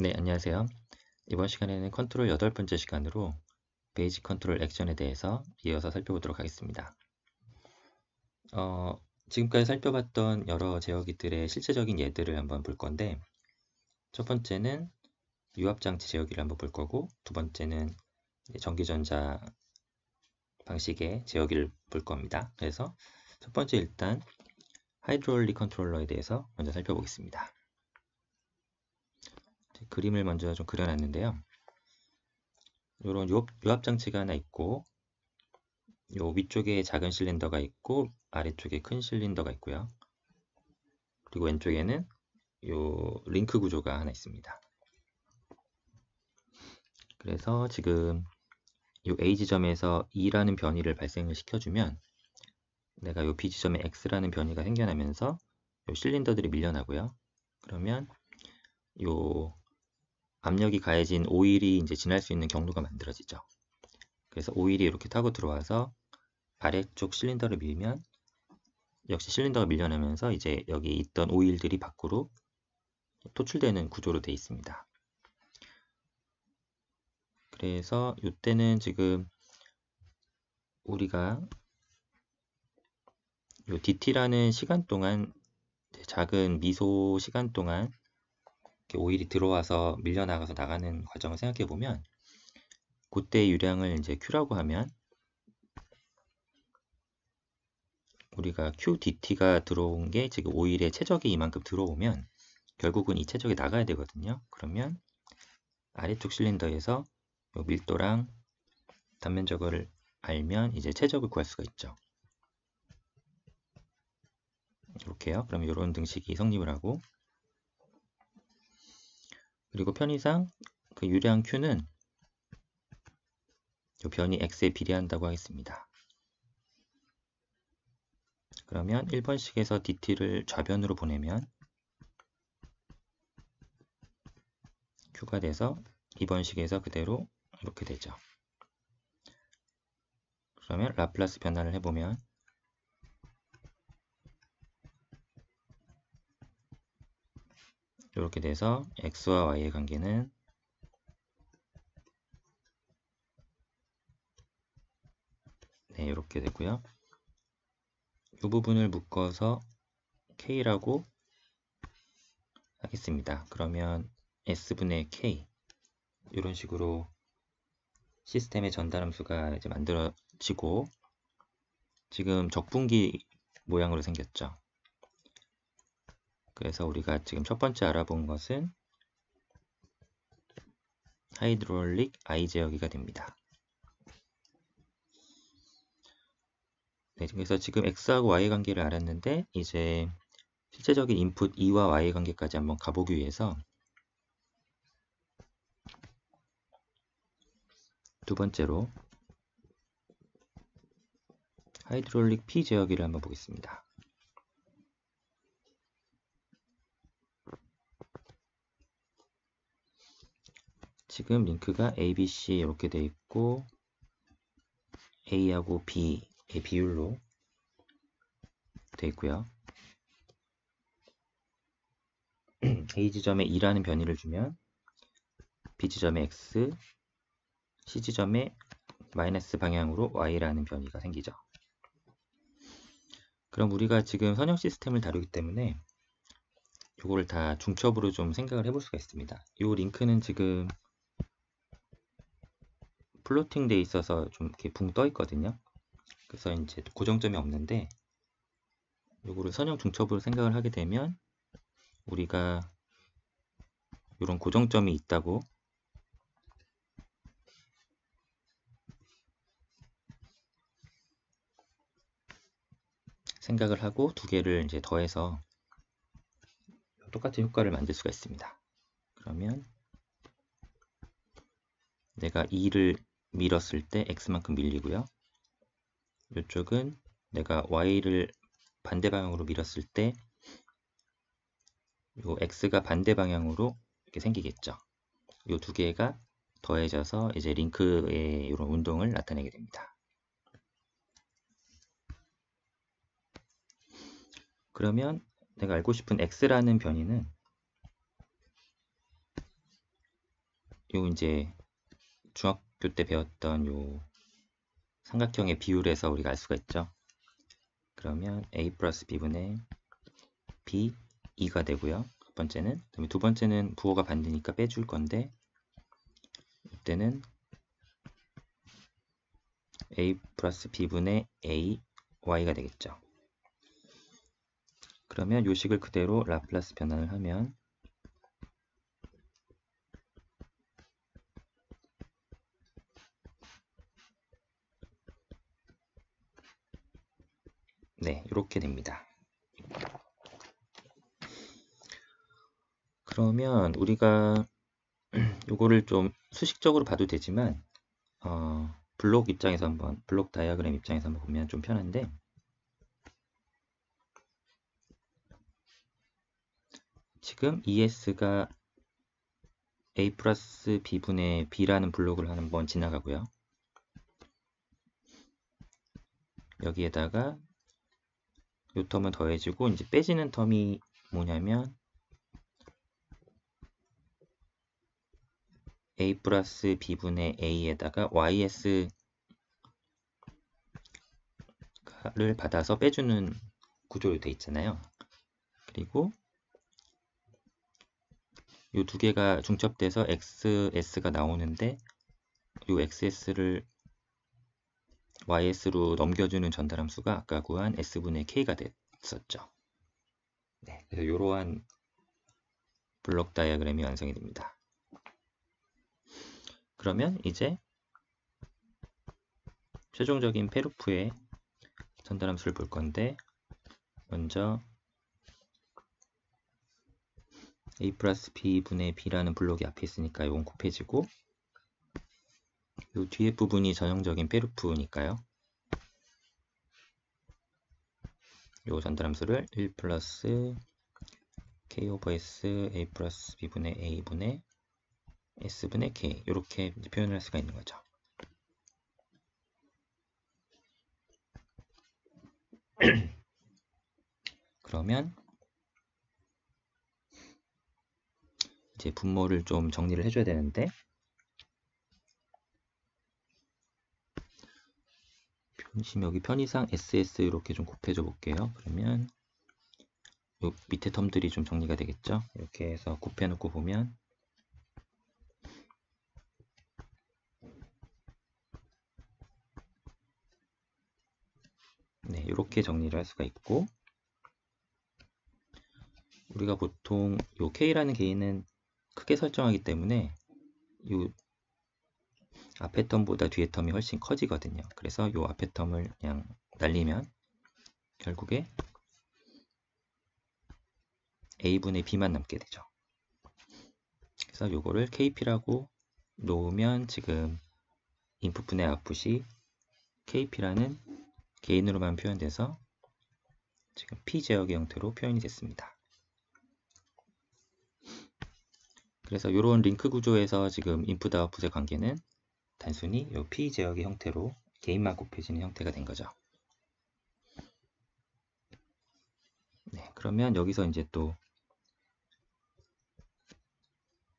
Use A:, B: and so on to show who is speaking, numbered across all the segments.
A: 네, 안녕하세요. 이번 시간에는 컨트롤 8번째 시간으로 베이직 컨트롤 액션에 대해서 이어서 살펴보도록 하겠습니다. 지금까지 살펴봤던 여러 제어기들의 실제적인 예들을 한번 볼 건데, 첫 번째는 유압장치 제어기를 한번 볼 거고, 두 번째는 전기전자 방식의 제어기를 볼 겁니다. 그래서 첫 번째 일단 하이드롤릭 컨트롤러에 대해서 먼저 살펴보겠습니다. 그림을 먼저 좀 그려놨는데요. 이런 유압장치가 하나 있고, 요 위쪽에 작은 실린더가 있고 아래쪽에 큰 실린더가 있고요. 그리고 왼쪽에는 요 링크 구조가 하나 있습니다. 그래서 지금 요 A 지점에서 E라는 변이를 발생을 시켜주면 내가 요 B 지점에 X라는 변이가 생겨나면서 요 실린더들이 밀려나고요. 그러면 요 압력이 가해진 오일이 이제 지날 수 있는 경로가 만들어지죠. 그래서 오일이 이렇게 타고 들어와서 아래쪽 실린더를 밀면 역시 실린더가 밀려나면서 이제 여기 있던 오일들이 밖으로 토출되는 구조로 되어 있습니다. 그래서 이때는 지금 우리가 요 DT라는 시간 동안 작은 미소 시간 동안 오일이 들어와서 밀려나가서 나가는 과정을 생각해 보면 그때 유량을 이제 Q라고 하면 우리가 QDT가 들어온 게 지금 오일의 최적이 이만큼 들어오면 결국은 이 최적이 나가야 되거든요. 그러면 아래쪽 실린더에서 요 밀도랑 단면적을 알면 이제 최적을 구할 수가 있죠. 이렇게요. 그럼 이런 등식이 성립을 하고 그리고 편의상 그 유량 Q는 요 변이 X에 비례한다고 하겠습니다. 그러면 1번식에서 DT를 좌변으로 보내면 Q가 돼서 2번식에서 그대로 이렇게 되죠. 그러면 라플라스 변화를 해보면 이렇게 돼서 X와 Y의 관계는 네, 이렇게 되고요. 이 부분을 묶어서 K라고 하겠습니다. 그러면 S분의 K 이런 식으로 시스템의 전달함수가 이제 만들어지고 지금 적분기 모양으로 생겼죠. 그래서 우리가 지금 첫 번째 알아본 것은 하이드롤릭 I 제어기가 됩니다. 네, 그래서 지금 X하고 Y의 관계를 알았는데 이제 실제적인 인풋 E와 Y의 관계까지 한번 가보기 위해서 두 번째로 하이드롤릭 P 제어기를 한번 보겠습니다. 지금 링크가 ABC 이렇게 되어 있고 A하고 B의 비율로 되어 있고요. A 지점에 2라는 변이를 주면 B 지점에 X, C 지점에 마이너스 방향으로 Y라는 변이가 생기죠. 그럼 우리가 지금 선형 시스템을 다루기 때문에 이거를 다 중첩으로 좀 생각을 해볼 수가 있습니다. 이 링크는 지금 플로팅 돼 있어서 좀 이렇게 붕 떠 있거든요. 그래서 이제 고정점이 없는데 이거를 선형 중첩으로 생각을 하게 되면 우리가 이런 고정점이 있다고 생각을 하고 두 개를 이제 더해서 똑같은 효과를 만들 수가 있습니다. 그러면 내가 2를 밀었을 때 x만큼 밀리고요. 이쪽은 내가 y를 반대 방향으로 밀었을 때 요 x가 반대 방향으로 이렇게 생기겠죠. 이 두 개가 더해져서 이제 링크의 이런 운동을 나타내게 됩니다. 그러면 내가 알고 싶은 x라는 변이는 요 이제 중학교 때 배웠던 요 삼각형의 비율에서 우리가 알 수가 있죠. 그러면 a 플러스 b분의 b 2가 되고요. 첫 번째는. 그다음에 두 번째는 부호가 반대니까 빼줄 건데 이때는 a 플러스 b분의 a y가 되겠죠. 그러면 요 식을 그대로 라플라스 변환을 하면 네, 이렇게 됩니다. 그러면 우리가 요거를 좀 수식적으로 봐도 되지만 블록 입장에서 한번 블록 다이어그램 입장에서 한번 보면 좀 편한데 지금 ES가 A 플러스 B분의 B라는 블록을 한번 지나가고요. 여기에다가 요 텀은 더해지고 이제 빼지는 텀이 뭐냐면 A 플러스 B분의 A에다가 YS를 받아서 빼주는 구조로 되어 있잖아요. 그리고 이 두 개가 중첩돼서 XS가 나오는데 이 XS를 YS로 넘겨주는 전달함수가 아까 구한 S분의 K가 됐었죠. 네, 그래서 이러한 블록 다이어그램이 완성이 됩니다. 그러면 이제 최종적인 페루프의 전달함수를 볼 건데 먼저 A 플러스 B분의 B라는 블록이 앞에 있으니까 이건 곱해지고 이 뒤에 부분이 전형적인 페루프니까요. 이 전달함수를 1 플러스 K 오버 S A 플러스 B분의 A분의 S분의 K 이렇게 표현을 할 수가 있는 거죠. 그러면 이제 분모를 좀 정리를 해줘야 되는데 여기 편의상 SS 이렇게 좀 곱해줘 볼게요. 그러면 요 밑에 텀들이 좀 정리가 되겠죠. 이렇게 해서 곱해 놓고 보면 네, 이렇게 정리를 할 수가 있고 우리가 보통 요 K라는 개인은 크게 설정하기 때문에 요 앞에 텀보다 뒤에 텀이 훨씬 커지거든요. 그래서 요 앞에 텀을 그냥 날리면 결국에 A분의 B만 남게 되죠. 그래서 요거를 KP라고 놓으면 지금 인풋분의 아웃풋이 KP라는 개인으로만 표현돼서 지금 P 제역의 형태로 표현이 됐습니다. 그래서 이런 링크 구조에서 지금 인풋 아웃풋의 관계는 단순히 이 P 제역의 형태로 개인만 곱해지는 형태가 된 거죠. 네, 그러면 여기서 이제 또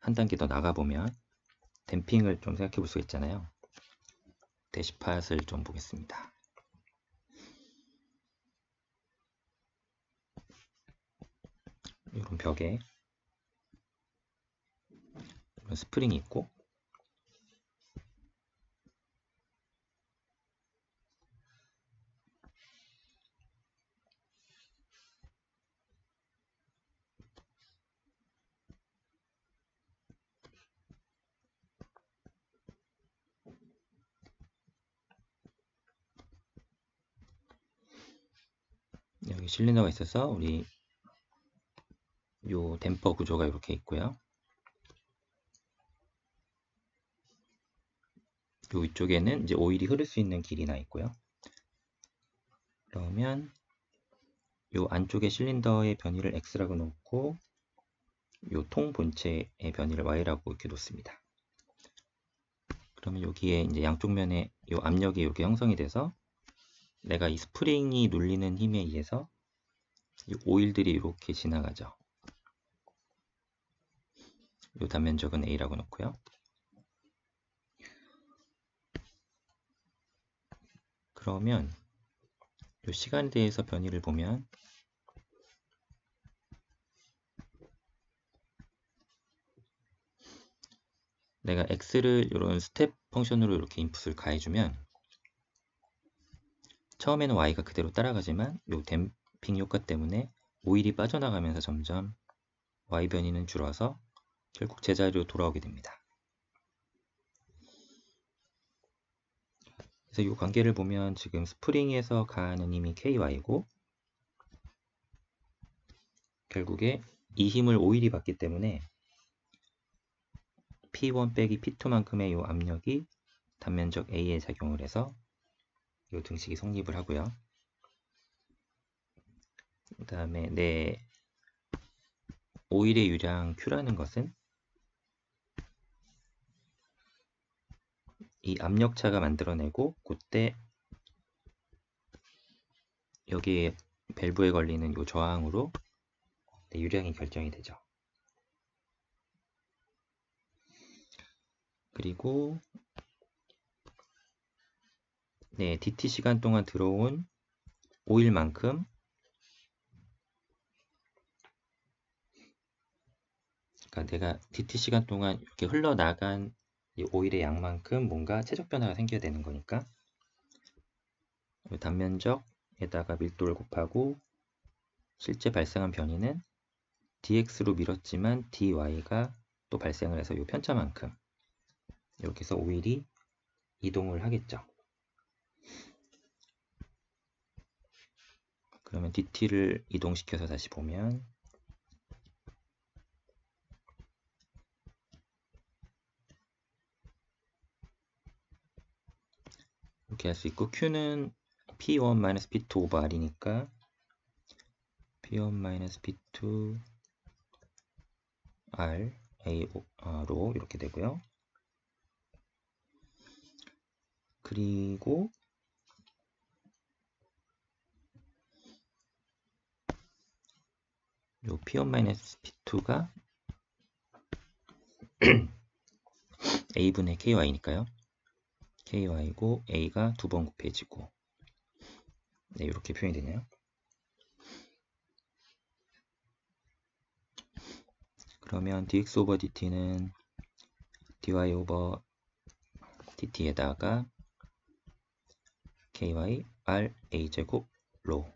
A: 한 단계 더 나가보면 댐핑을 좀 생각해 볼 수 있잖아요. 대시팟을 좀 보겠습니다. 이런 벽에 이런 스프링이 있고 여기 실린더가 있어서 우리 요 댐퍼 구조가 이렇게 있고요. 요 위쪽에는 이제 오일이 흐를 수 있는 길이 나 있고요. 그러면 요 안쪽에 실린더의 변이를 X라고 놓고 요 통 본체의 변이를 Y라고 이렇게 놓습니다. 그러면 여기에 이제 양쪽 면에 요 압력이 이렇게 형성이 돼서 내가 이 스프링이 눌리는 힘에 의해서 이 오일들이 이렇게 지나가죠. 요 단면적은 A라고 놓고요. 그러면 이 시간에 대해서 변이를 보면 내가 x를 이런 스텝 펑션으로 이렇게 인풋을 가해주면 처음에는 y가 그대로 따라가지만 이 댐핑 효과 때문에 오일이 빠져나가면서 점점 y 변이는 줄어서 결국 제자리로 돌아오게 됩니다. 그래서 이 관계를 보면 지금 스프링에서 가하는 힘이 ky고 결국에 이 힘을 오일이 받기 때문에 P1 빼기 P2만큼의 이 압력이 단면적 A에 작용을 해서 이 등식이 성립을 하고요. 그 다음에 내 오일의 유량 Q라는 것은 이 압력차가 만들어내고 그때 여기에 밸브에 걸리는 이 저항으로 내 유량이 결정이 되죠. 그리고 네, DT 시간 동안 들어온 오일만큼 그러니까 내가 DT 시간 동안 이렇게 흘러나간 이 오일의 양만큼 뭔가 최적 변화가 생겨야 되는 거니까 단면적에다가 밀도를 곱하고 실제 발생한 변이는 dx로 밀었지만 dy가 또 발생을 해서 이 편차만큼 이렇게 해서 오일이 이동을 하겠죠. 그러면 dt를 이동시켜서 다시 보면 이렇게 할 수 있고 Q는 P1-P2 오버 R이니까 P1-P2 R A로 이렇게 되고요. 그리고 요 P1-P2가 A분의 KY니까요. KY고 A가 두 번 곱해지고 네, 이렇게 표현이 되네요. 그러면 dx 오버 dt는 dy 오버 dt에다가 ky r a제곱 로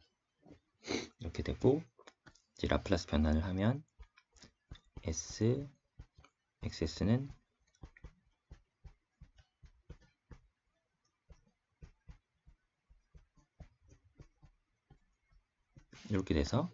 A: 이렇게 되고 이제 라플라스 변환을 하면 s xs는 이렇게 돼서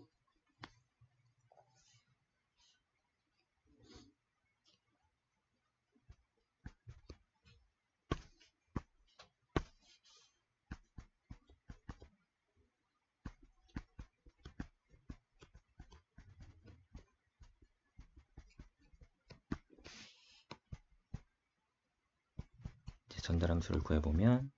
A: 전달 함수를 구해보면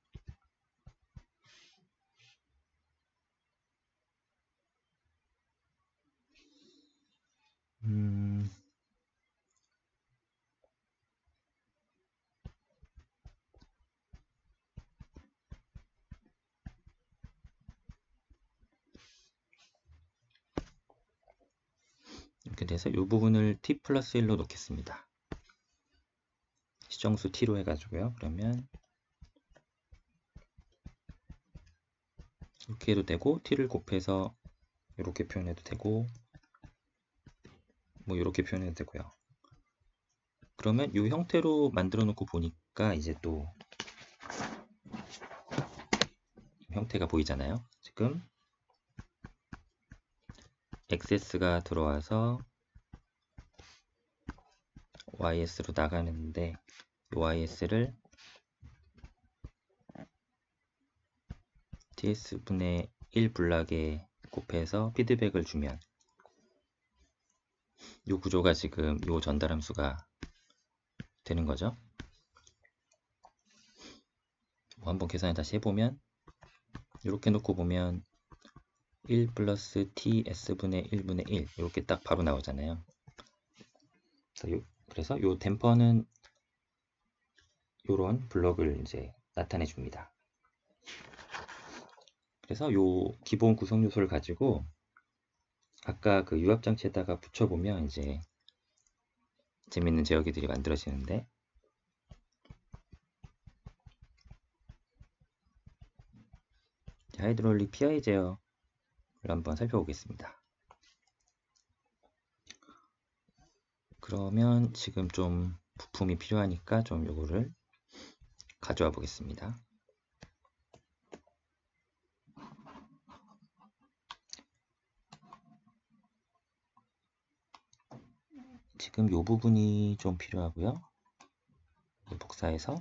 A: 이렇게 돼서 이 부분을 t 플러스 1로 놓겠습니다. 시정수 t로 해가지고요. 그러면 이렇게 해도 되고 t를 곱해서 이렇게 표현해도 되고 뭐 이렇게 표현해도 되고요. 그러면 이 형태로 만들어 놓고 보니까 이제 또 형태가 보이잖아요. 지금 XS가 들어와서 YS로 나가는데 이 YS를 TS분의 1 블락에 곱해서 피드백을 주면 이 구조가 지금 이 전달함수가 되는 거죠. 한번 계산을 다시 해보면 이렇게 놓고 보면 1 플러스 TS분의 1분의 1 이렇게 딱 바로 나오잖아요. 그래서 이 댐퍼는 이런 블럭을 이제 나타내 줍니다. 그래서 요 기본 구성 요소를 가지고 아까 그 유압장치에다가 붙여보면 이제 재밌는 제어기들이 만들어지는데, 하이드롤릭 PI 제어를 한번 살펴보겠습니다. 그러면 지금 좀 부품이 필요하니까 좀 요거를 가져와 보겠습니다. 지금 요 부분이 좀 필요하고요. 복사해서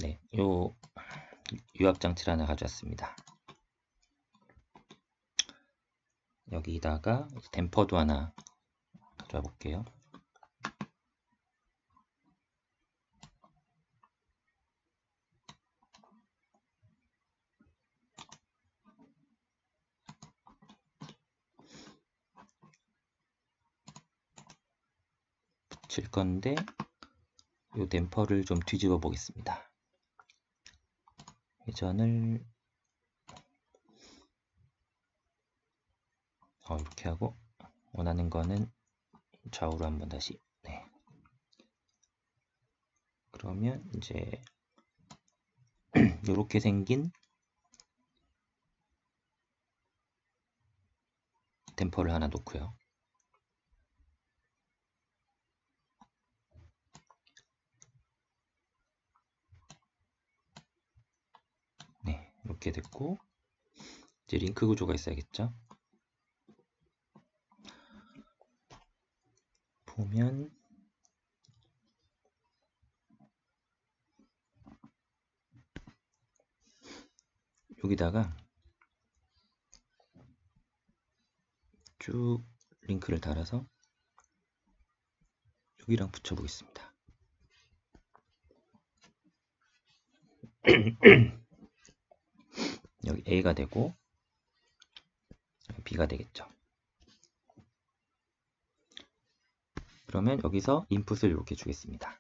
A: 네, 요 유압장치를 하나 가져왔습니다. 여기다가 댐퍼도 하나 가져와 볼게요. 붙일 건데 요 댐퍼를 좀 뒤집어 보겠습니다. 회전을 이렇게 하고, 원하는 거는 좌우로 한번 다시. 네. 그러면 이제 이렇게 생긴 댐퍼를 하나 놓고요. 네, 이렇게 됐고, 이제 링크 구조가 있어야겠죠. 보면 여기다가 쭉 링크를 달아서 여기랑 붙여 보겠습니다. 여기 A가 되고 B가 되겠죠. 그러면 여기서 인풋을 이렇게 주겠습니다.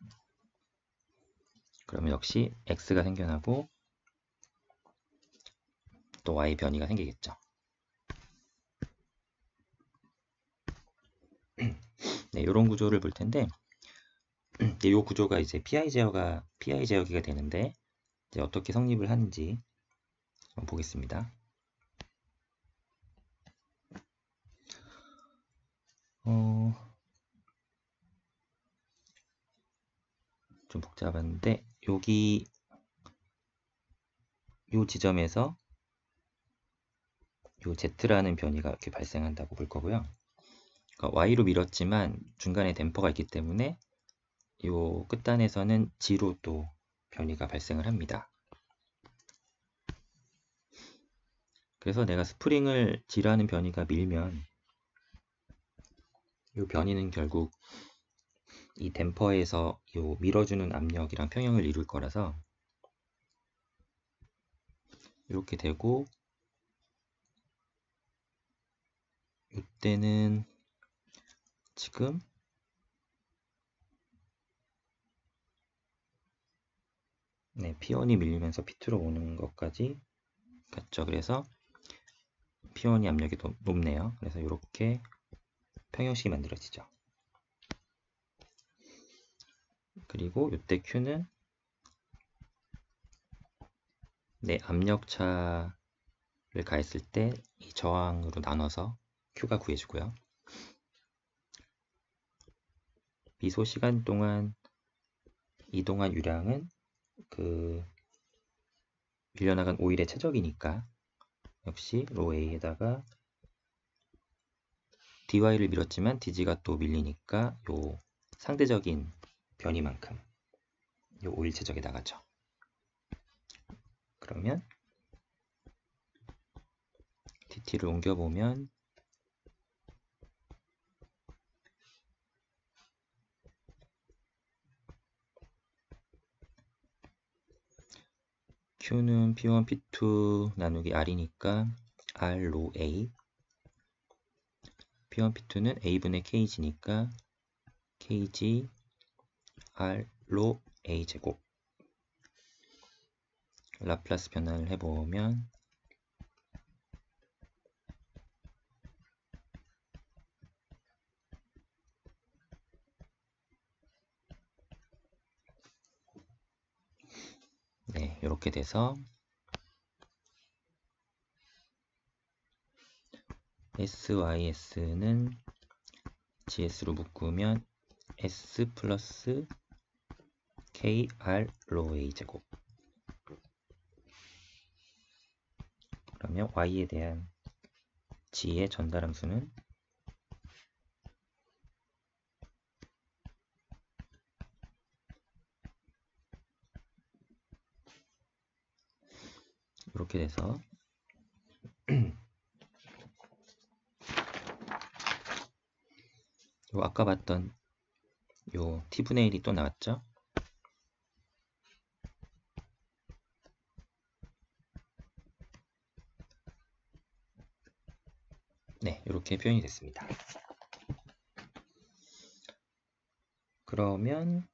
A: 그러면 역시 X가 생겨나고 또 Y 변이가 생기겠죠. 네, 이런 구조를 볼 텐데, 이 구조가 이제 PI 제어기가 되는데, 이제 어떻게 성립을 하는지 한번 보겠습니다. 좀 복잡한데, 여기 요 지점에서 요 Z라는 변이가 이렇게 발생한다고 볼 거고요. 그러니까 Y로 밀었지만 중간에 댐퍼가 있기 때문에 요 끝단에서는 G로 또 변이가 발생을 합니다. 그래서 내가 스프링을 G라는 변이가 밀면 이 변이는 결국 이 댐퍼에서 요 밀어주는 압력이랑 평형을 이룰 거라서 이렇게 되고, 이때는 지금 네, P1이 밀리면서 P2로 오는 것까지 갔죠. 그래서 P1이 압력이 높네요. 그래서 이렇게 평형식이 만들어지죠. 그리고 이때 Q는 네, 압력차를 가했을 때 이 저항으로 나눠서 Q가 구해주고요. 미소 시간 동안 이동한 유량은 그 밀려나간 오일의 최적이니까 역시 로 A에다가 dy를 밀었지만 dg가 또 밀리니까 요 상대적인 변이만큼 요 오일 최적에 나가죠. 그러면 dt를 옮겨보면 Q는 P1, P2 나누기 R이니까 R 로 A. P1, P2는 A분의 KG니까 KG R 로 A 제곱. 라플라스 변환을 해보면 네, 이렇게 돼서 SYS는 GS로 묶으면 S 플러스 KR 로 A 제곱. 그러면 Y에 대한 G의 전달함수는 이렇게 돼서 요 아까 봤던 요 T분의 1이 또 나왔죠? 네, 이렇게 표현이 됐습니다. 그러면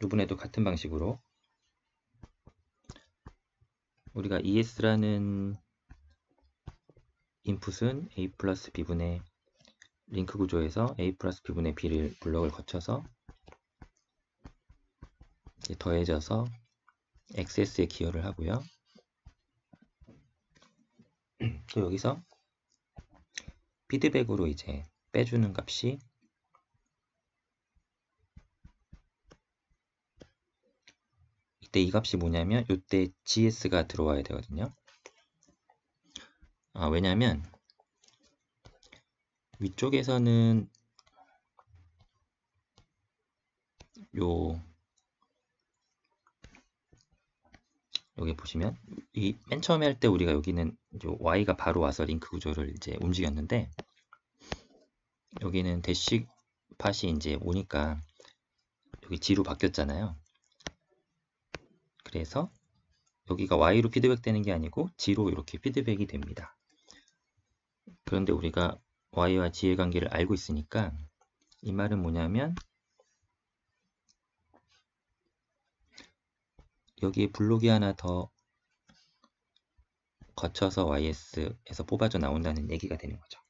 A: 이번에도 같은 방식으로 우리가 ES라는 인풋은 A 플러스 B분의 링크 구조에서 A 플러스 B분의 B를 블럭을 거쳐서 이제 더해져서 XS에 기여를 하고요. 또 여기서 피드백으로 이제 빼주는 값이 이때 이 값이 뭐냐면 이때 GS가 들어와야 되거든요. 왜냐면 위쪽에서는 여기 보시면 이 맨 처음에 할 때 우리가 여기는 Y가 바로 와서 링크 구조를 이제 움직였는데 여기는 대시 팟이 이제 오니까 여기 G로 바뀌었잖아요. 그래서 여기가 Y로 피드백 되는 게 아니고 G로 이렇게 피드백이 됩니다. 그런데 우리가 Y와 G의 관계를 알고 있으니까 이 말은 뭐냐면 여기에 블록이 하나 더 거쳐서 YS에서 뽑아져 나온다는 얘기가 되는 거죠.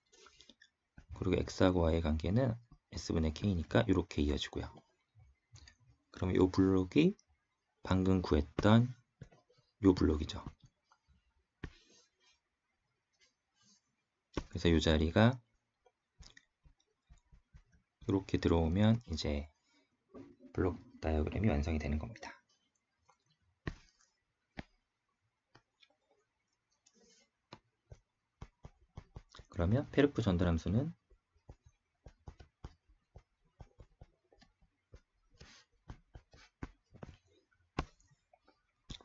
A: 그리고 X하고 Y의 관계는 S분의 K니까 이렇게 이어지고요. 그럼 이 블록이 방금 구했던 이 블록이죠. 그래서 이 자리가 이렇게 들어오면 이제 블록 다이어그램이 완성이 되는 겁니다. 그러면 페르프 전달함수는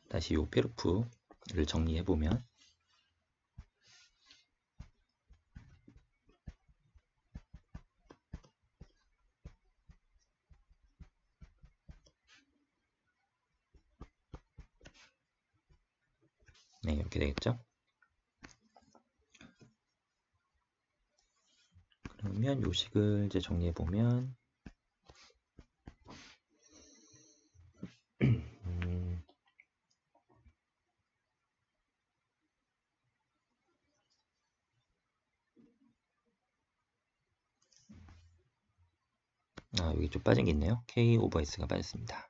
A: 다시 이 페르프를 정리해 보면 네, 이렇게 되겠죠. 그러면 요식을 이제 정리해 보면 여기 좀 빠진 게 있네요. K 오버 S가 빠졌습니다.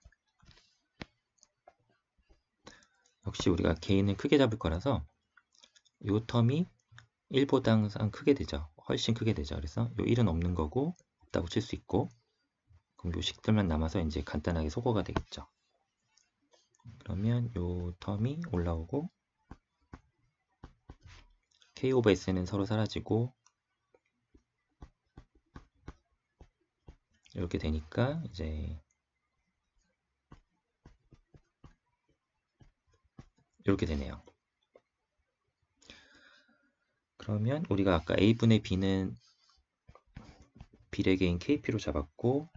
A: 역시 우리가 K는 크게 잡을 거라서 이 텀이 1보다 항상 크게 되죠. 훨씬 크게 되죠. 그래서 이 1은 없는 거고 없다고 칠 수 있고 그럼 요 식들만 남아서 이제 간단하게 소거가 되겠죠. 그러면 이 텀이 올라오고 K 오버 S는 서로 사라지고 이렇게 되니까 이제 이렇게 되네요. 그러면 우리가 아까 A분의 B는 비례계인 KP로 잡았고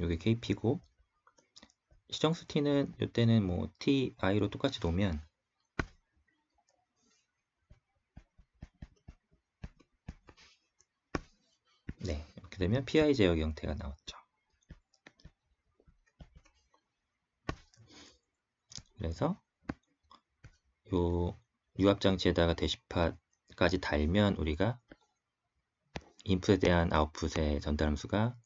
A: 요게 KP고, 시정수 t는 이때는 뭐 t, i로 똑같이 놓으면 네, 이렇게 되면 pi 제어기 형태가 나왔죠. 그래서 요 유압장치에다가 대시팟까지 달면 우리가 인풋에 대한 아웃풋의 전달함수가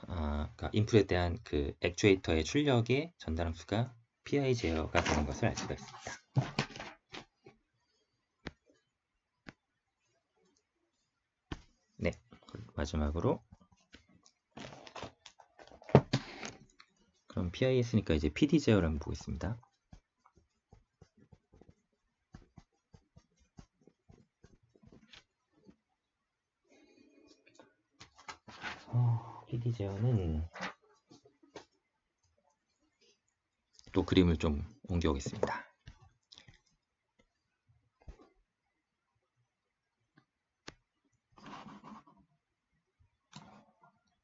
A: 그러니까 인풋에 대한 그 액추에이터의 출력의 전달함수가 pi 제어가 되는 것을 알 수가 있습니다. 네, 마지막으로 그럼 pi 했으니까 이제 pd 제어를 한번 보겠습니다. PD 제어는 또 그림을 좀 옮겨오겠습니다.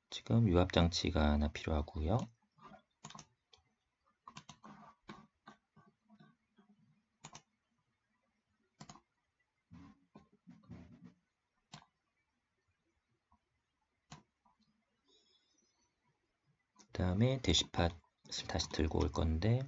A: 지금 유압장치가 하나 필요하고요. 그 다음에 대시팟을 다시 들고 올 건데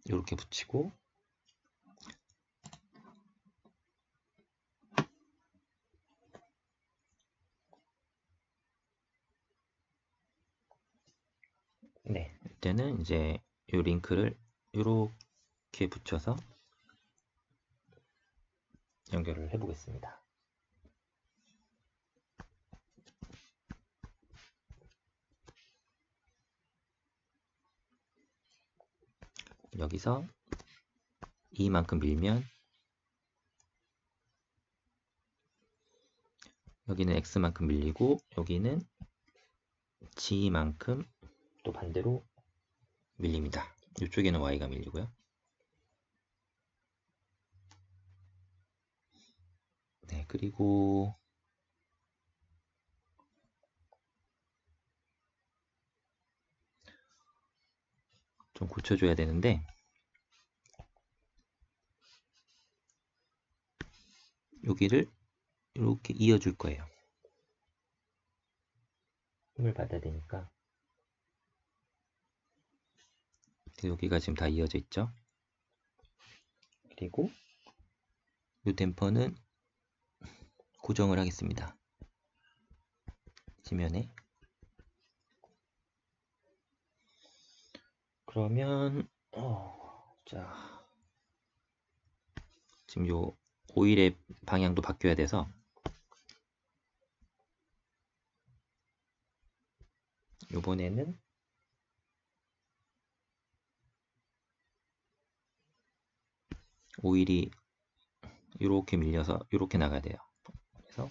A: 이렇게 붙이고 네, 이때는 이제 이 링크를 이렇게 붙여서 연결을 해 보겠습니다. 여기서 E만큼 밀면 여기는 X만큼 밀리고 여기는 G만큼 또 반대로 밀립니다. 이쪽에는 Y가 밀리고요. 네, 그리고 좀 고쳐줘야 되는데 여기를 이렇게 이어줄 거예요. 힘을 받아야 되니까. 여기가 지금 다 이어져 있죠. 그리고 이 댐퍼는 고정을 하겠습니다. 지면에. 그러면 자 지금 요 오일의 방향도 바뀌어야 돼서 요번에는 오일이 이렇게 밀려서 이렇게 나가야 돼요. 그래서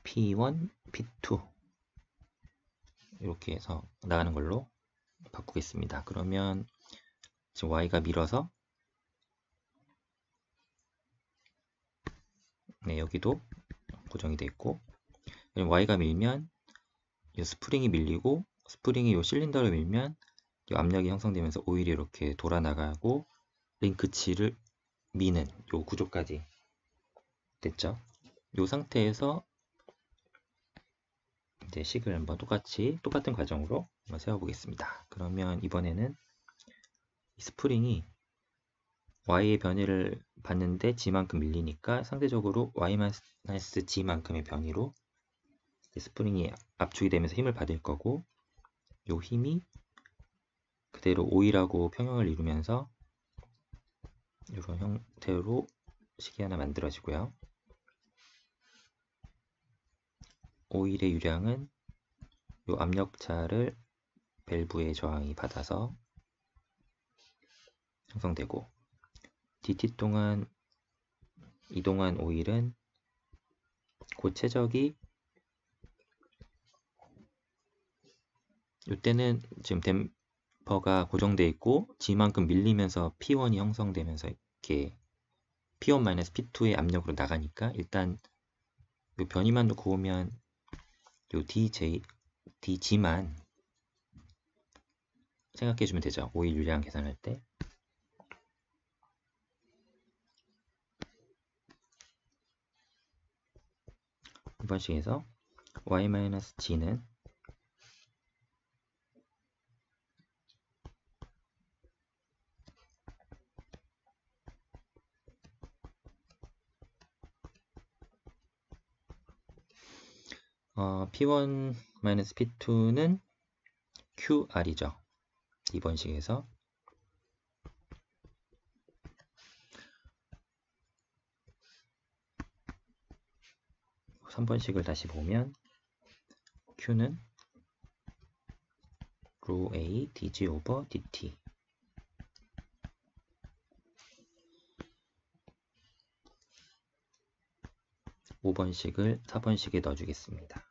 A: P1, P2 이렇게 해서 나가는 걸로 바꾸겠습니다. 그러면 지금 Y가 밀어서 네, 여기도 고정이 되어 있고 Y가 밀면 이 스프링이 밀리고 스프링이 이 실린더를 밀면 이 압력이 형성되면서 오일이 이렇게 돌아 나가고 링크치를 미는 이 구조까지 됐죠. 이 상태에서 이제 식을 한번 똑같은 과정으로 한번 세워보겠습니다. 그러면 이번에는 이 스프링이 Y의 변이를 받는데 G만큼 밀리니까 상대적으로 Y-G만큼의 변이로 스프링이 압축이 되면서 힘을 받을 거고 이 힘이 그대로 오일하고 평형을 이루면서 이런 형태로 식이 하나 만들어지고요. 오일의 유량은 요 압력차를 밸브의 저항이 받아서 형성되고, dt 동안 이동한 오일은 그 최적이 이때는 지금 댐퍼가 고정되어 있고 G만큼 밀리면서 P1이 형성되면서 이렇게 P1-P2의 압력으로 나가니까 일단 이 변이만 놓고 보면 요 DG만 생각해 주면 되죠. 오일 유량 계산할 때. 이번 식에서 y-g는 P1-P2는 QR이죠. 이번 식에서 3번식을 다시 보면 Q는 rho A dg over dt 5번식을 4번식에 넣어주겠습니다.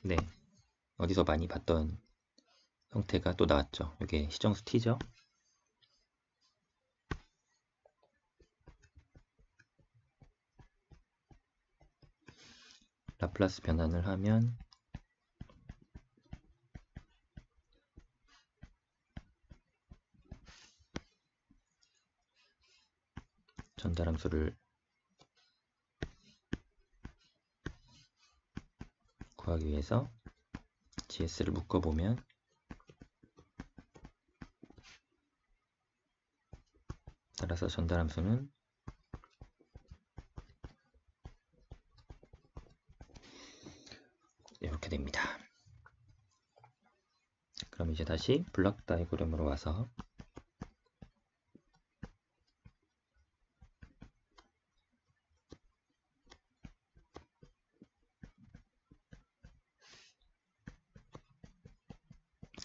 A: 네, 어디서 많이 봤던 형태가 또 나왔죠. 이게 시정수 t죠. 라플라스 변환을 하면 전달함수를 구하기 위해서 GS를 묶어보면 따라서 전달함수는 이렇게 됩니다. 그럼 이제 다시 블록 다이어그램으로 와서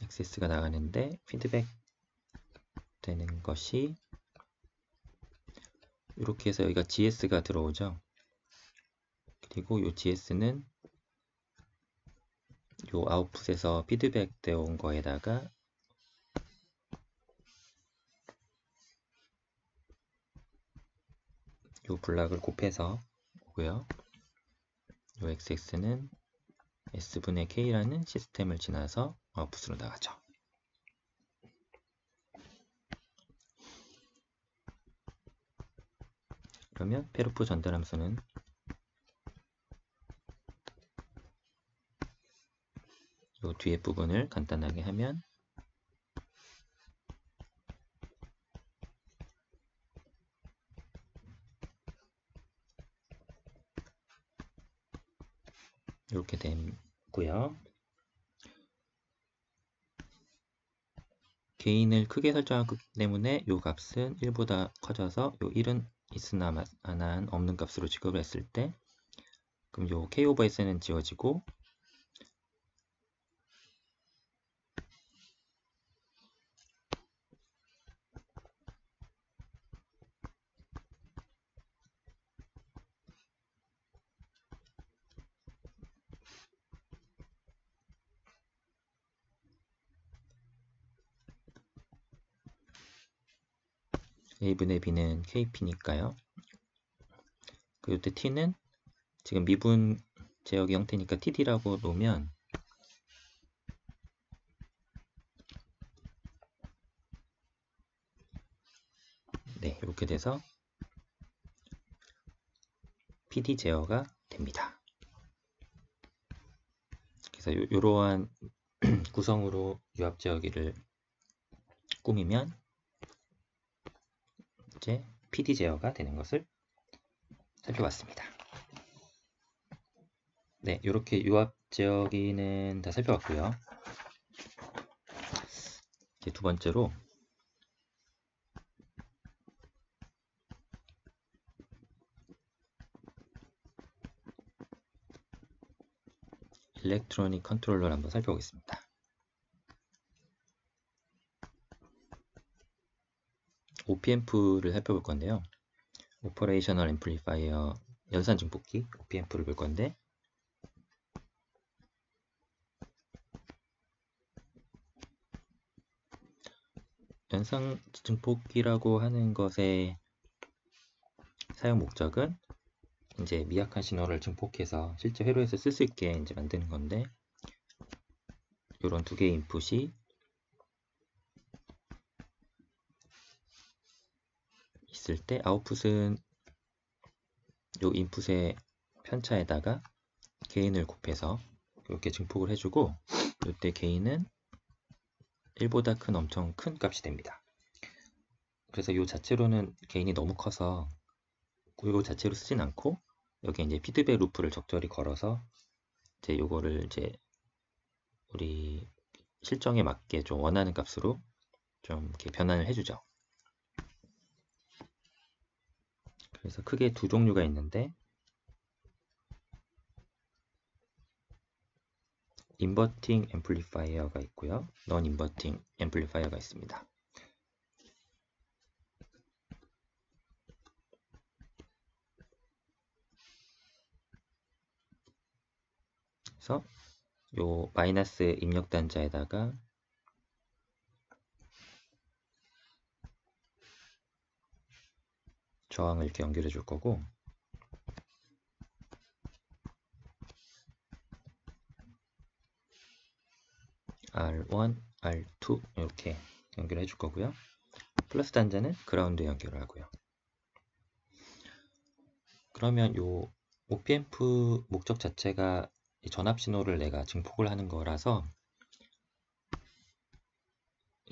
A: XS가 나가는데 피드백 되는 것이 이렇게 해서 여기가 GS가 들어오죠. 그리고 이 GS는 이 아웃풋에서 피드백 되어 온 거에다가 이 블락을 곱해서 오고요. 이 XX는 S분의 K라는 시스템을 지나서 아웃풋으로 나가죠. 그러면 페로프 전달함수는 이 뒤에 부분을 간단하게 하면 이렇게 되고요. 개인을 크게 설정하기 때문에 이 값은 1보다 커져서 이 1은 있으나 마나한 없는 값으로 지급을 했을 때 그럼 이 k 오버 s는 지워지고 a분의 b는 kp니까요. 그리고 때 t는 지금 미분 제역의 형태니까 td라고 놓으면 네, 이렇게 돼서 PD 제어가 됩니다. 그래서 이러한 구성으로 유압 제어기를 꾸미면 이제 PD 제어가 되는 것을 살펴봤습니다. 네, 이렇게 유압 제어기는 다 살펴봤고요. 이제 두 번째로 일렉트로닉 컨트롤러를 한번 살펴보겠습니다. OP앰프를 살펴볼 건데요. 오퍼레이셔널 앰플리파이어 연산 증폭기 OP앰프를 볼 건데, 연산 증폭기라고 하는 것의 사용 목적은 이제 미약한 신호를 증폭해서 실제 회로에서 쓸 수 있게 이제 만드는 건데, 이런 두 개의 인풋이 있을 때 아웃풋은 이 인풋의 편차에다가 게인을 곱해서 이렇게 증폭을 해주고, 이때 게인은 1보다 큰 엄청 큰 값이 됩니다. 그래서 이 자체로는 게인이 너무 커서 이 자체로 쓰진 않고, 여기 이제 피드백 루프를 적절히 걸어서 이제 요거를 이제 우리 실정에 맞게 좀 원하는 값으로 좀 이렇게 변환을 해주죠. 그래서 크게 두 종류가 있는데, 인버팅 앰플리파이어가 있고요, 넌 인버팅 앰플리파이어가 있습니다. 그래서 요 마이너스 입력 단자에다가 저항을 이렇게 연결해 줄 거고, R1, R2 이렇게 연결해 줄 거고요. 플러스 단자는 그라운드에 연결을 하고요. 그러면 요 OP앰프 목적 자체가 전압 신호를 내가 증폭을 하는 거라서,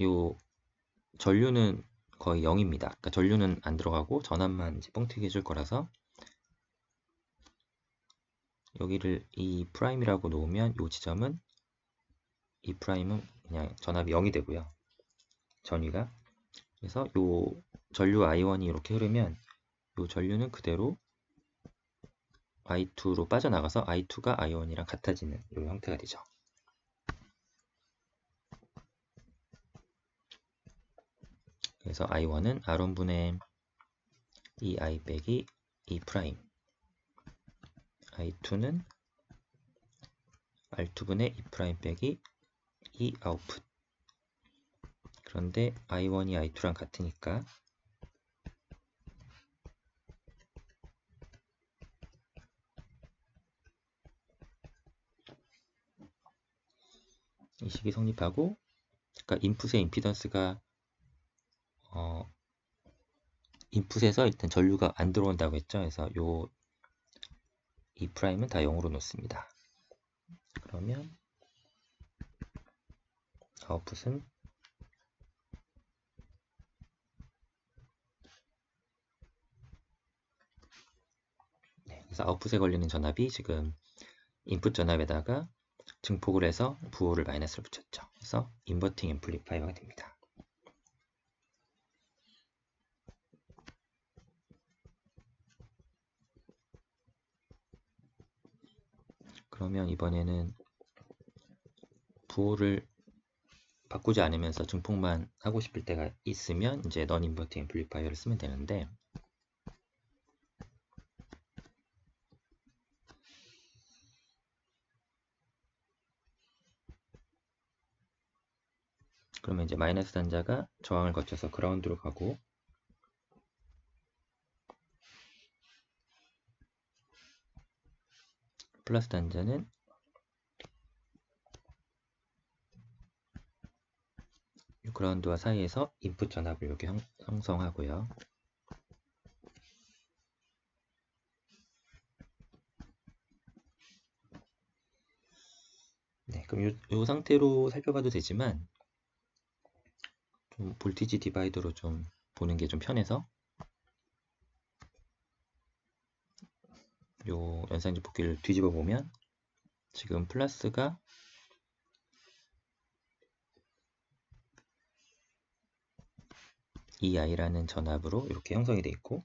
A: 요 전류는 거의 0입니다. 그러니까 전류는 안 들어가고 전압만 이제 뻥튀기 해줄 거라서, 여기를 E 프라임이라고 놓으면 이 지점은 E 프라임은 그냥 전압이 0이 되고요. 전위가. 그래서 요 전류 I1이 이렇게 흐르면 요 전류는 그대로 I2로 빠져나가서 I2가 I1이랑 같아지는 이 형태가 되죠. 그래서 I1은 R1분의 EI 빼기 E 프라임, I2는 R2분의 E 프라임 빼기 E 아웃풋. 그런데 I1이 I2랑 같으니까 이 식이 성립하고, 그러니까 인풋의 임피던스가 인풋에서 일단 전류가 안 들어온다고 했죠. 그래서 요 E 프라임은 다 0으로 놓습니다. 그러면 아웃풋은 그래서 아웃풋에 걸리는 전압이 지금 인풋 전압에다가 증폭을 해서 부호를 마이너스를 붙였죠. 그래서 인버팅 앰플리파이어가 됩니다. 그러면 이번에는 부호를 바꾸지 않으면서 증폭만 하고 싶을 때가 있으면 이제 넌 인버팅 앰플리파이어를 쓰면 되는데, 그러면 이제 마이너스 단자가 저항을 거쳐서 그라운드로 가고, 플러스 단자는 그라운드와 사이에서 인풋 전압을 이렇게 형성하고요. 네, 그럼 이 상태로 살펴봐도 되지만, 좀 볼티지 디바이더로 좀 보는 게 좀 편해서 요 연산지폭기를 뒤집어 보면 지금 플러스가 EI라는 전압으로 이렇게 형성이 되어 있고,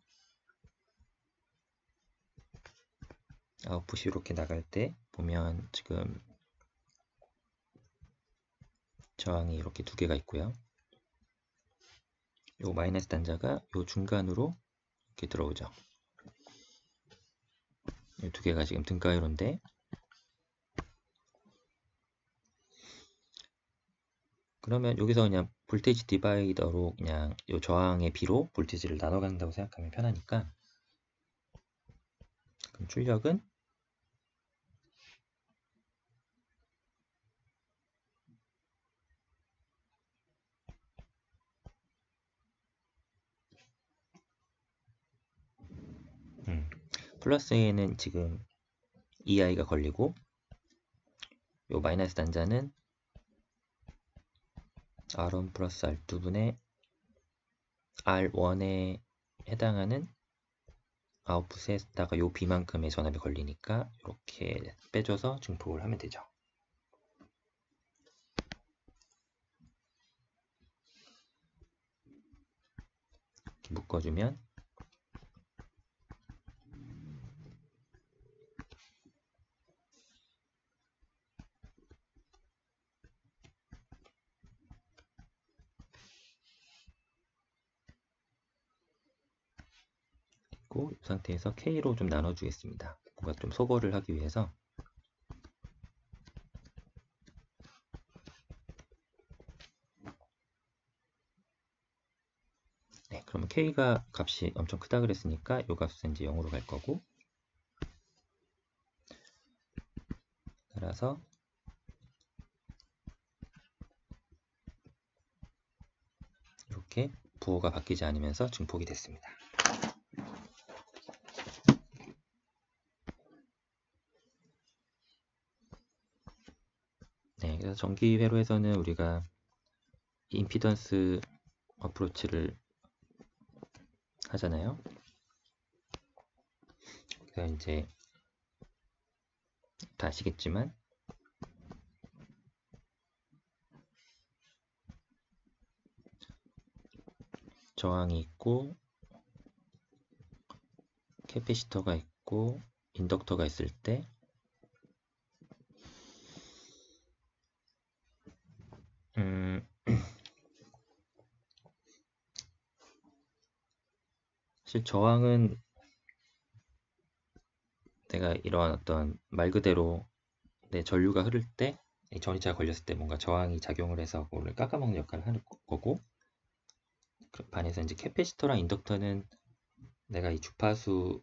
A: 아웃풋이 이렇게 나갈 때 보면 지금 저항이 이렇게 두 개가 있고요. 요 마이너스 단자가 요 중간으로 이렇게 들어오죠. 이 두 개가 지금 등가이로인데, 그러면 여기서 그냥 볼테이지 디바이더로 그냥 요 저항의 비로 볼테이지를 나눠 간다고 생각하면 편하니까, 그럼 출력은 플러스에는 지금 EI가 걸리고, 요 마이너스 단자는 R1 플러스 R2분의 R1에 해당하는 아웃풋에다가 요 B만큼의 전압이 걸리니까 이렇게 빼줘서 증폭을 하면 되죠. 이렇게 묶어주면 이 상태에서 K로 좀 나눠주겠습니다. 뭔가 좀 소거를 하기 위해서. 네, 그러면 K가 값이 엄청 크다 그랬으니까 이 값은 이제 0으로 갈 거고, 따라서 이렇게 부호가 바뀌지 않으면서 증폭이 됐습니다. 네, 그래서 전기 회로에서는 우리가 임피던스 어프로치를 하잖아요. 그래서 이제 다 아시겠지만 저항이 있고 캐패시터가 있고 인덕터가 있을 때 사실 저항은 내가 이러한 어떤 말 그대로 내 전류가 흐를 때 전이차가 걸렸을 때 뭔가 저항이 작용을 해서 그거를 깎아먹는 역할을 하는 거고, 반해서 이제 캐패시터랑 인덕터는 내가 이 주파수에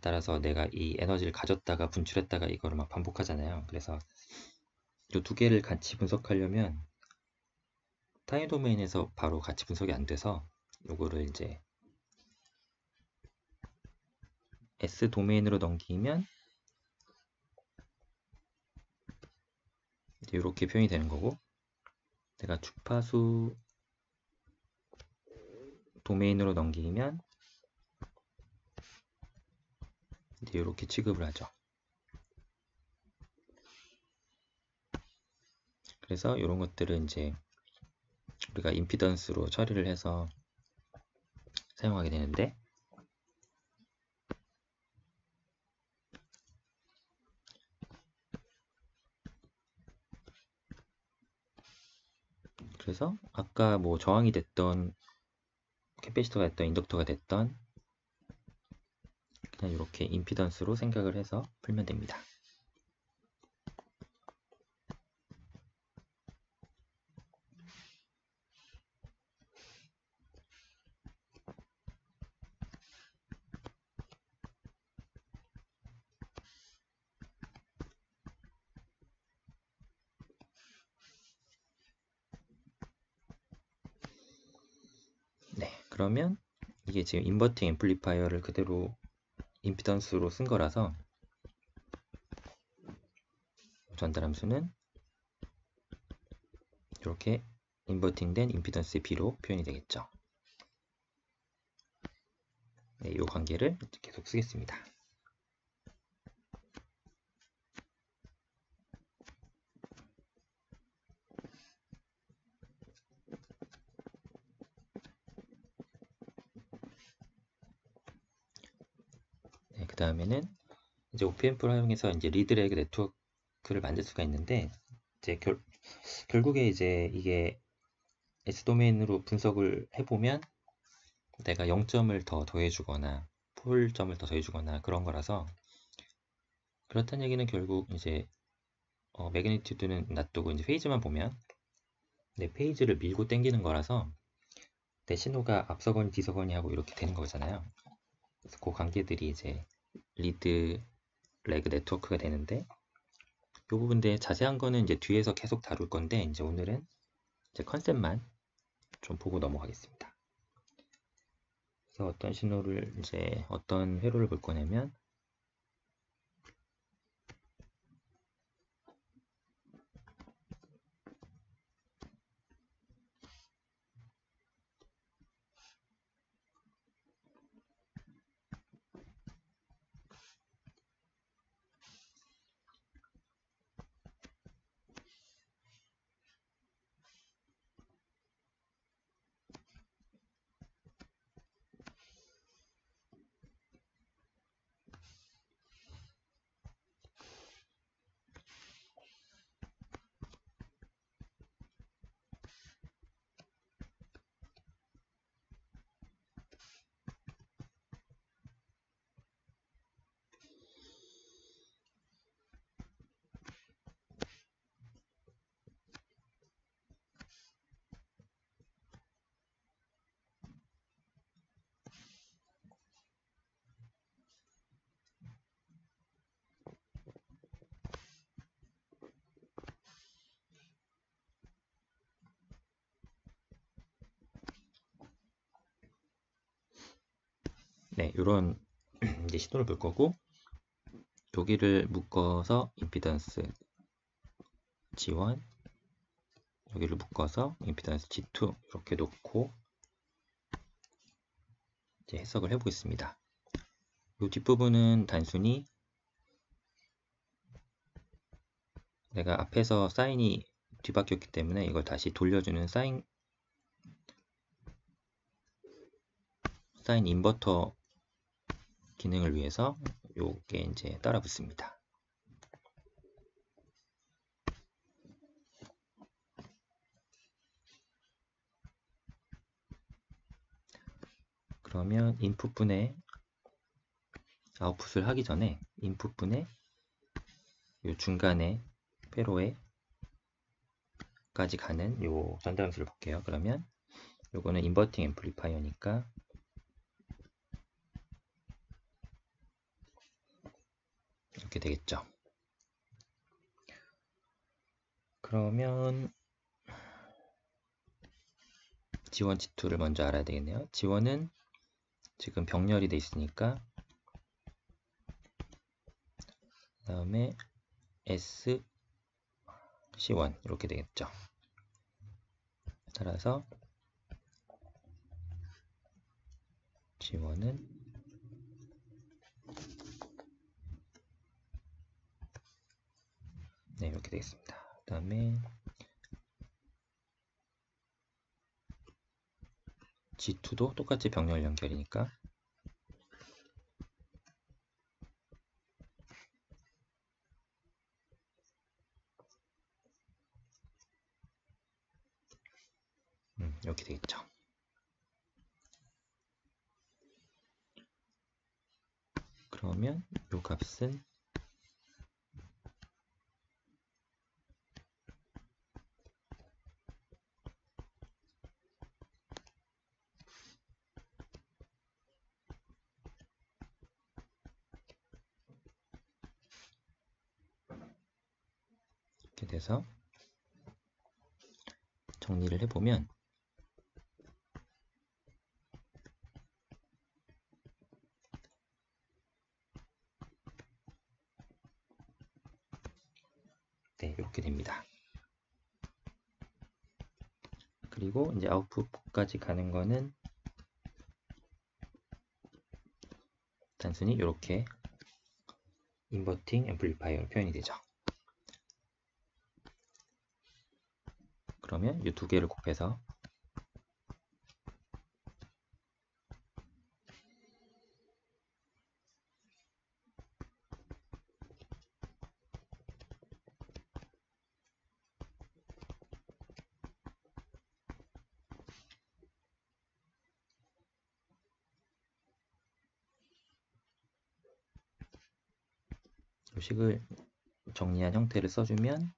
A: 따라서 내가 이 에너지를 가졌다가 분출했다가 이거를 막 반복하잖아요. 그래서 이 두 개를 같이 분석하려면 타임 도메인에서 바로 같이 분석이 안 돼서 요거를 이제 S 도메인으로 넘기면 이렇게 표현이 되는 거고, 내가 주파수 도메인으로 넘기면 이제 이렇게 취급을 하죠. 그래서 이런 것들은 이제 우리가 임피던스로 처리를 해서 사용하게 되는데, 그래서 아까 뭐 저항이 됐던 캐패시터가 됐던 인덕터가 됐던 그냥 이렇게 임피던스로 생각을 해서 풀면 됩니다. 네, 그러면 이게 지금 인버팅 앰플리파이어를 그대로 임피던스로 쓴 거라서 전달 함수는 이렇게 인버팅된 임피던스의 B로 표현이 되겠죠. 네, 이 관계를 계속 쓰겠습니다. 다음에는 이제 OPMP를 활용해서 이제 리드레그 네트워크를 만들 수가 있는데, 이제 결국에 이제 이게 S 도메인으로 분석을 해보면 내가 0점을 더 더해주거나 폴점을 더 더해주거나 그런 거라서, 그렇다는 얘기는 결국 이제 매그니튜드는 놔두고 이제 페이즈만 보면 내 페이지를 밀고 당기는 거라서 내 신호가 앞서거니 뒤서거니 하고 이렇게 되는 거잖아요. 그래서 그 관계들이 이제 리드 레그 네트워크가 되는데, 이 부분에 자세한 거는 이제 뒤에서 계속 다룰 건데, 이제 오늘은 이제 컨셉만 좀 보고 넘어가겠습니다. 그래서 어떤 신호를 이제 어떤 회로를 볼 거냐면, 네, 이런 이제 신호를 볼 거고, 여기를 묶어서 임피던스 G1, 여기를 묶어서 임피던스 G2 이렇게 놓고 이제 해석을 해보겠습니다. 이 뒷부분은 단순히 내가 앞에서 사인이 뒤바뀌었기 때문에 이걸 다시 돌려주는 사인 인버터 기능을 위해서 요게 이제 따라 붙습니다. 그러면 인풋 분의 아웃풋을 하기 전에 인풋 분의 요 중간에 회로에까지 가는 요 전달함수를 볼게요. 그러면 요거는 인버팅 앰플리파이어니까 이렇게 되겠죠. 그러면 G1, G2를 먼저 알아야 되겠네요. G1은 지금 병렬이 돼 있으니까, 그 다음에 S, C1 이렇게 되겠죠. 따라서 G1은 네, 이렇게 되겠습니다. 그 다음에 G2도 똑같이 병렬 연결이니까 이렇게 되겠죠. 그러면 이 값은 이렇게 돼서 정리를 해보면 네, 이렇게 됩니다. 그리고 이제 아웃풋까지 가는 거는 단순히 이렇게 인버팅 앰플리파이어로 표현이 되죠. 그러면 이 두 개를 곱해서 이 식을 정리한 형태를 써주면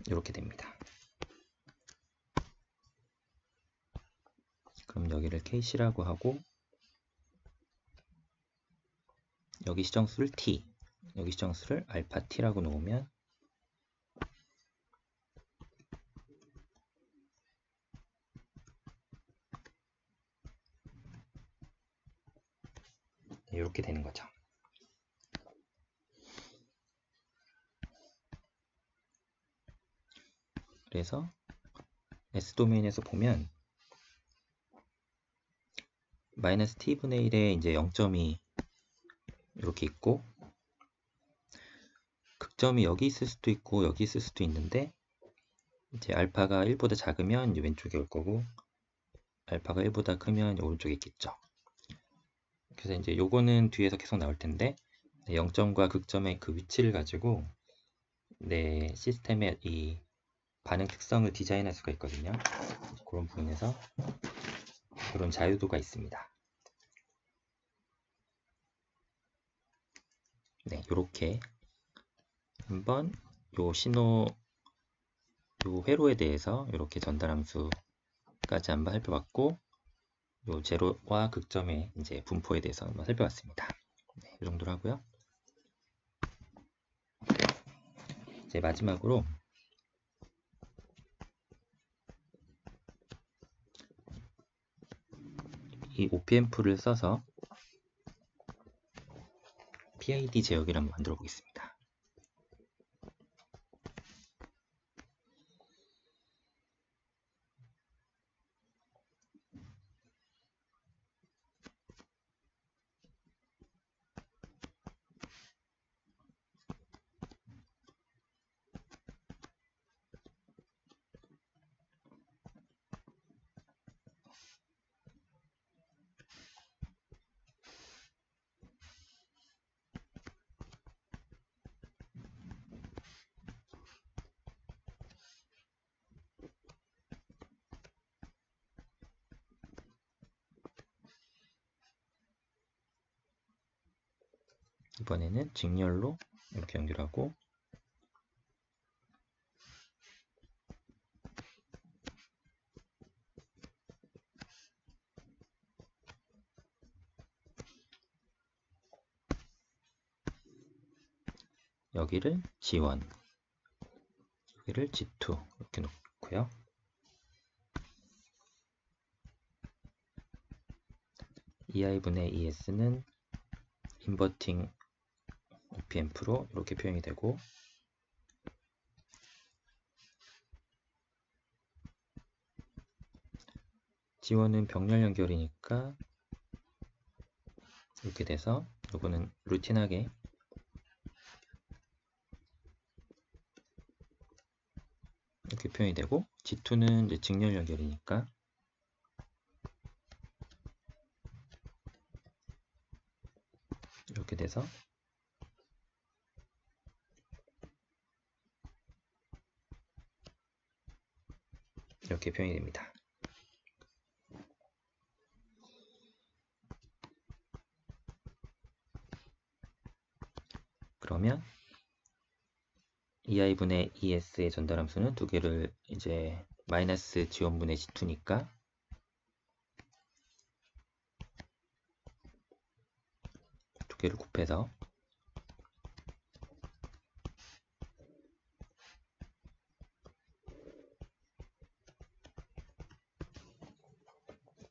A: 이렇게 됩니다. 그럼 여기를 KC라고 하고 여기 시정수를 T, 여기 시정수를 알파 T라고 놓으면 이렇게 되는 거죠. 그래서 S도메인에서 보면 마이너스 T분의 1에 이제 0점이 이렇게 있고 극점이 여기 있을 수도 있고 여기 있을 수도 있는데 이제 알파가 1보다 작으면 이제 왼쪽에 올 거고 알파가 1보다 크면 오른쪽에 있겠죠. 그래서 이제 요거는 뒤에서 계속 나올 텐데 0점과 극점의 그 위치를 가지고 내 시스템의 이 반응 특성을 디자인할 수가 있거든요. 그런 부분에서 그런 자유도가 있습니다. 네, 이렇게 한번 요 신호 요 회로에 대해서 이렇게 전달함수까지 한번 살펴봤고 요 제로와 극점의 이제 분포에 대해서 한번 살펴봤습니다. 네, 이 정도로 하고요. 이제 마지막으로 이 OPM프를 써서 PID 제어기를 한번 만들어 보겠습니다. 이번에는 직렬로 이렇게 연결하고 여기를 G1, 여기를 G2 이렇게 놓고요. EI분의 ES는 인버팅 OPM프로 이렇게 표현이 되고 G1은 병렬 연결이니까 이렇게 돼서 이거는 루틴하게 이렇게 표현이 되고 G2는 이제 직렬 연결이니까 이렇게 돼서 이렇게 표현이 됩니다. 그러면 EI분의 ES의 전달함수는 두 개를 이제 마이너스 G1분의 G2니까 두 개를 곱해서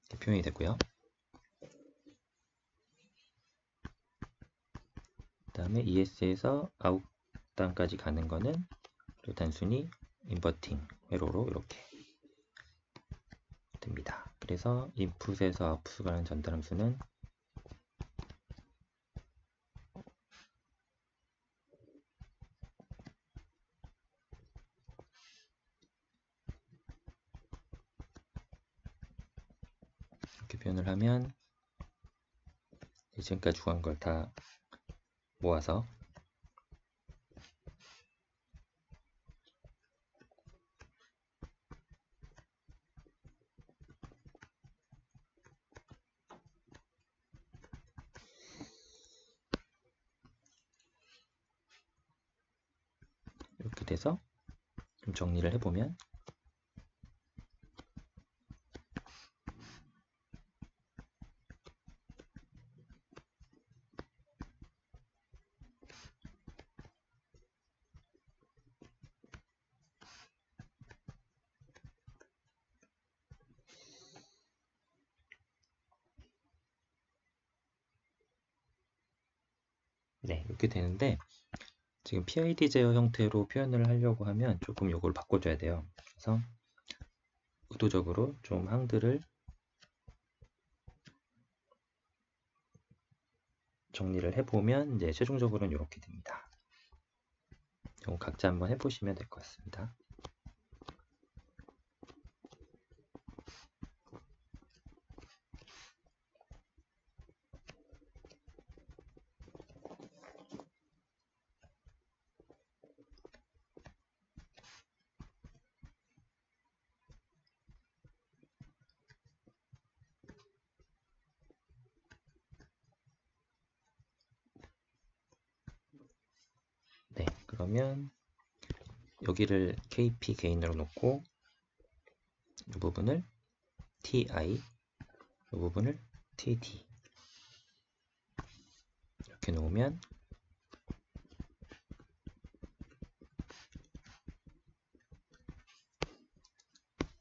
A: 이렇게 표현이 되고요. 그 다음에 ES에서 아웃단까지 가는 거는 단순히 인버팅 회로로 이렇게 됩니다. 그래서 인풋에서 아웃풋 가는 전달함수는 이렇게 표현을 하면 지금까지 구한 걸 다 모아서 돼서 좀 정리를 해보면 네, 이렇게 되는데 지금 PID 제어 형태로 표현을 하려고 하면 조금 요걸 바꿔줘야 돼요. 그래서 의도적으로 좀 항들을 정리를 해보면 이제 최종적으로는 이렇게 됩니다. 이거 각자 한번 해보시면 될 것 같습니다. 네, 그러면 여기를 KP 개인으로 놓고 이 부분을 TI, 이 부분을 TD 이렇게 놓으면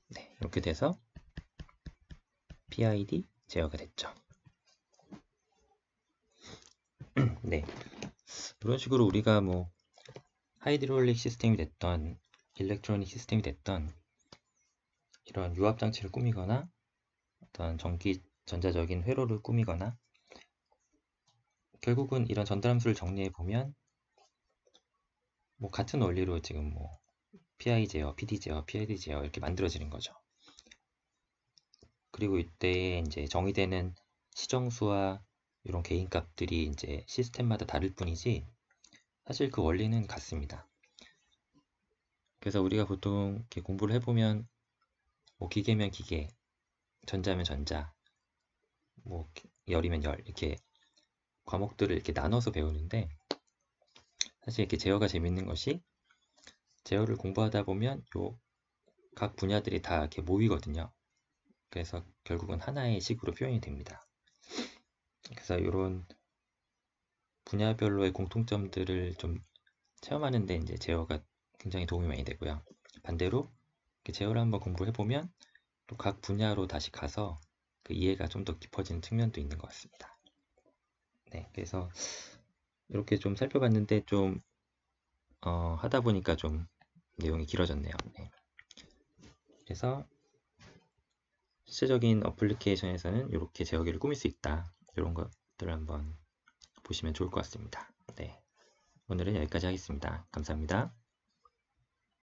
A: 네, 이렇게 돼서 PID 제어가 됐죠. 네, 이런 식으로 우리가 뭐 하이드롤릭 시스템이 됐던 일렉트로닉 시스템이 됐던 이런 유압 장치를 꾸미거나 어떤 전기 전자적인 회로를 꾸미거나 결국은 이런 전달함수를 정리해 보면 뭐 같은 원리로 지금 뭐 PI 제어, PD 제어, PID 제어 이렇게 만들어지는 거죠. 그리고 이때 이제 정의되는 시정수와 이런 개인 값들이 이제 시스템마다 다를 뿐이지 사실 그 원리는 같습니다. 그래서 우리가 보통 이렇게 공부를 해보면 뭐 기계면 기계, 전자면 전자, 뭐 열이면 열 이렇게 과목들을 이렇게 나눠서 배우는데 사실 이렇게 제어가 재밌는 것이 제어를 공부하다 보면 요 각 분야들이 다 이렇게 모이거든요. 그래서 결국은 하나의 식으로 표현이 됩니다. 그래서 이런 분야별로의 공통점들을 좀 체험하는데 이제 제어가 굉장히 도움이 많이 되고요. 반대로 제어를 한번 공부해 보면 또 각 분야로 다시 가서 그 이해가 좀 더 깊어지는 측면도 있는 것 같습니다. 네, 그래서 이렇게 좀 살펴봤는데 좀 하다 보니까 좀 내용이 길어졌네요. 네. 그래서 실제적인 어플리케이션에서는 이렇게 제어기를 꾸밀 수 있다. 이런 것들을 한번 보시면 좋을 것 같습니다. 네, 오늘은 여기까지 하겠습니다. 감사합니다.